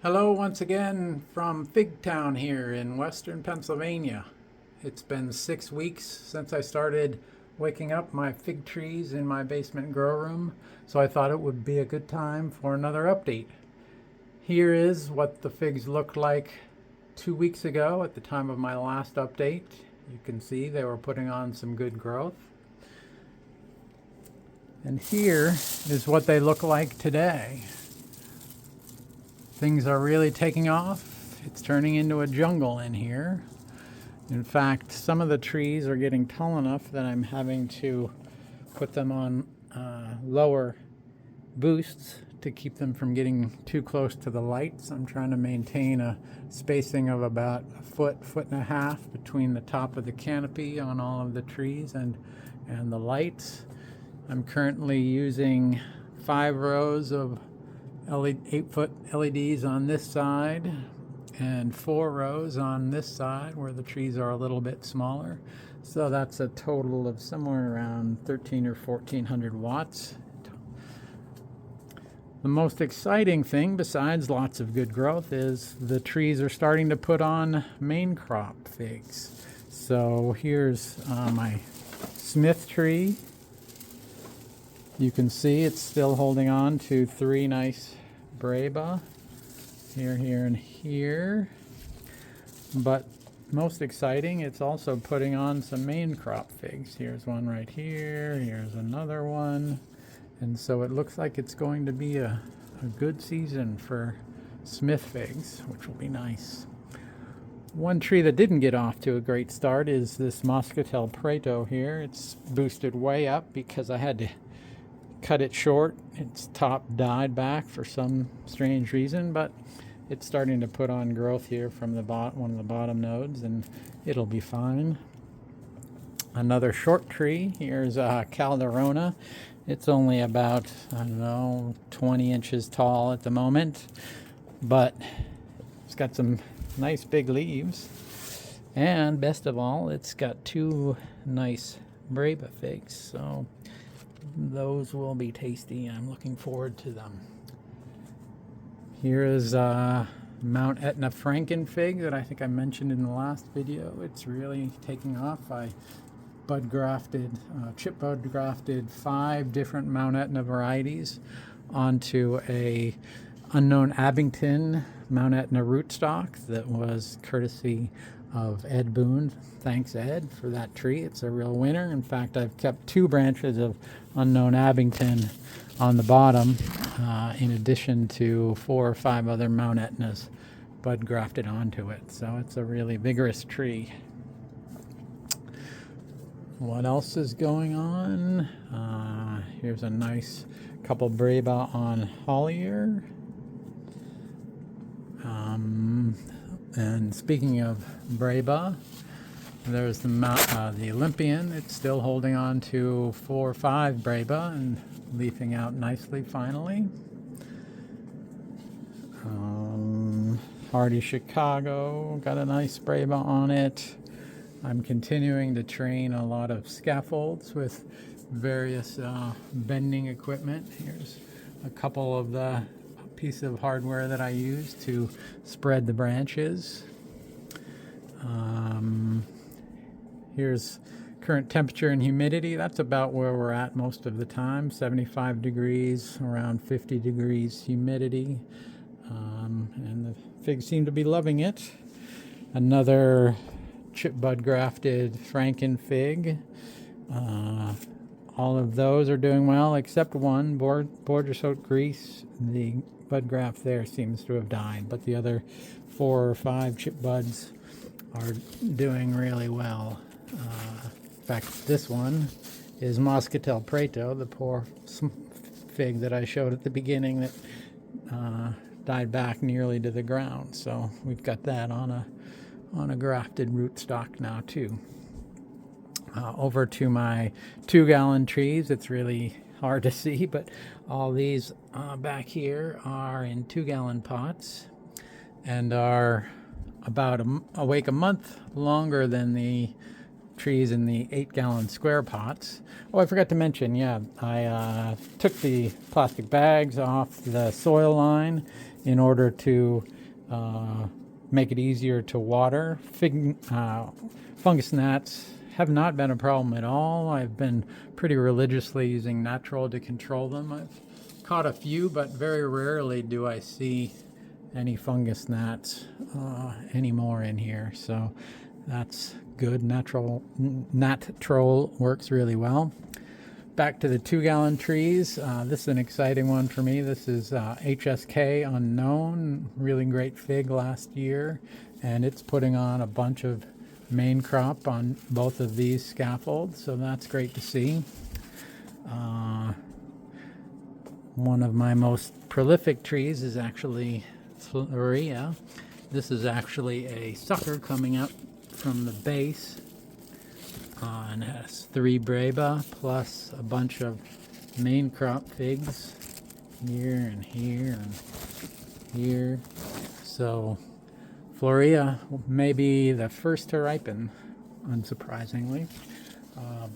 Hello once again from Fig Town here in western Pennsylvania. It's been 6 weeks since I started waking up my fig trees in my basement grow room, so I thought it would be a good time for another update. Here is what the figs looked like 2 weeks ago at the time of my last update. You can see they were putting on some good growth. And here is what they look like today. Things are really taking off. It's turning into a jungle in here. In fact, some of the trees are getting tall enough that I'm having to put them on lower boosts to keep them from getting too close to the lights. I'm trying to maintain a spacing of about a foot, foot and a half between the top of the canopy on all of the trees and the lights. I'm currently using 5 rows of 8-foot LEDs on this side and 4 rows on this side where the trees are a little bit smaller. So that's a total of somewhere around 13 or 1400 watts. The most exciting thing, besides lots of good growth, is the trees are starting to put on main crop figs. So here's my Smith tree. You can see it's still holding on to 3 nice Breba, here, here, and here. But most exciting, it's also putting on some main crop figs. Here's one right here, here's another one. And so it looks like it's going to be a good season for Smith figs, which will be nice. One tree that didn't get off to a great start is this Moscatel Preto here. It's boosted way up because I had to cut it short. Its top died back for some strange reason, but it's starting to put on growth here from the one of the bottom nodes, and it'll be fine. Another short tree, here's Calderona. It's only about, I don't know, 20 inches tall at the moment, but it's got some nice big leaves. And best of all, it's got 2 nice Breba figs, so those will be tasty. I'm looking forward to them. Here is Mount Etna Franken fig that I think I mentioned in the last video. It's really taking off. I chip bud grafted 5 different Mount Etna varieties onto a unknown Abington Mount Etna rootstock that was courtesy of Ed Boone. Thanks, Ed, for that tree. It's a real winner. In fact, I've kept 2 branches of unknown Abington on the bottom, in addition to 4 or 5 other Mount Etnas bud grafted onto it. So it's a really vigorous tree. What else is going on? Here's a nice couple Breba on Hollier. And speaking of Breba, there's the Olympian. It's still holding on to 4 or 5 Breba and leafing out nicely finally. Hardy Chicago got a nice Breba on it. I'm continuing to train a lot of scaffolds with various bending equipment. Here's a couple of the piece of hardware that I use to spread the branches. Here's current temperature and humidity. That's about where we're at most of the time. 75 degrees, around 50 degrees humidity. And the figs seem to be loving it. Another chip bud grafted Franken fig. All of those are doing well except one, Bordeaux Oat Grease. The bud graft there seems to have died, but the other 4 or 5 chip buds are doing really well. In fact, this one is Moscatel Preto, the poor fig that I showed at the beginning that died back nearly to the ground. So we've got that on a grafted rootstock now too. Over to my 2-gallon trees. It's really hard to see, but all these back here are in 2-gallon pots and are about awake a month longer than the trees in the 8-gallon square pots. Oh, I forgot to mention, I took the plastic bags off the soil line in order to make it easier to water. Fungus gnats have not been a problem at all. I've been pretty religiously using Natural to control them. I've caught a few, but very rarely do I see any fungus gnats anymore in here. So that's good. Natural works really well. Back to the 2-gallon trees. This is an exciting one for me. This is HSK Unknown, really great fig last year, and it's putting on a bunch of main crop on both of these scaffolds, so that's great to see. One of my most prolific trees is actually Florea. This is actually a sucker coming up from the base, and has 3 breba plus a bunch of main crop figs here and here and here. So Florea may be the first to ripen, unsurprisingly.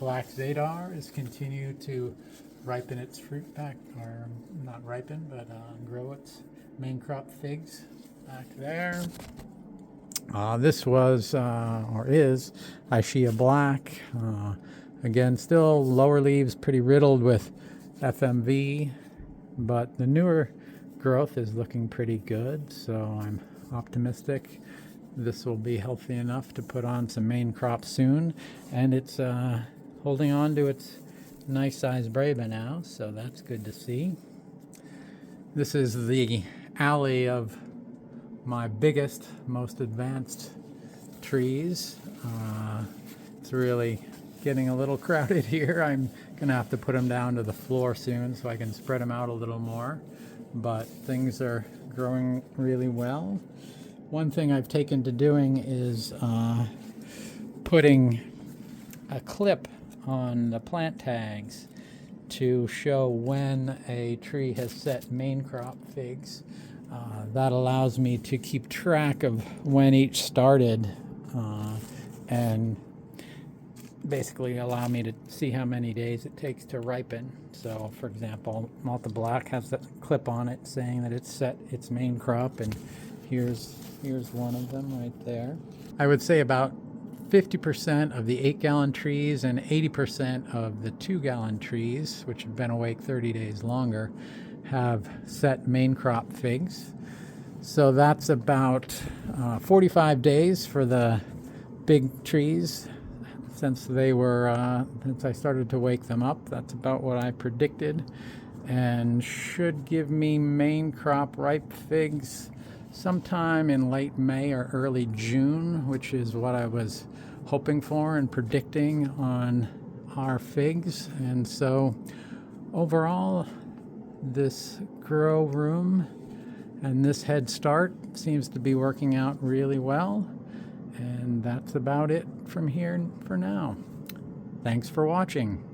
Black Zadar has continued to ripen its fruit back, or not ripen, but grow its main crop figs back there. This was, or is, Ischia Black. Again, still lower leaves pretty riddled with FMV, but the newer growth is looking pretty good, so I'm optimistic this will be healthy enough to put on some main crop soon. And it's holding on to its nice size breba now, so that's good to see. This is the alley of my biggest, most advanced trees. It's really getting a little crowded here. I'm gonna have to put them down to the floor soon so I can spread them out a little more, but things are growing really well. One thing I've taken to doing is putting a clip on the plant tags to show when a tree has set main crop figs. That allows me to keep track of when each started and basically allow me to see how many days it takes to ripen. So, for example, Malta Black has that clip on it saying that it's set its main crop, and here's one of them right there. I would say about 50% of the 8-gallon trees and 80% of the 2-gallon trees, which have been awake 30 days longer, have set main crop figs. So that's about 45 days for the big trees. Since I started to wake them up, that's about what I predicted, and should give me main crop ripe figs sometime in late May or early June, which is what I was hoping for and predicting on our figs. And so overall, this grow room and this Headstart seems to be working out really well. And that's about it from here for now. Thanks for watching.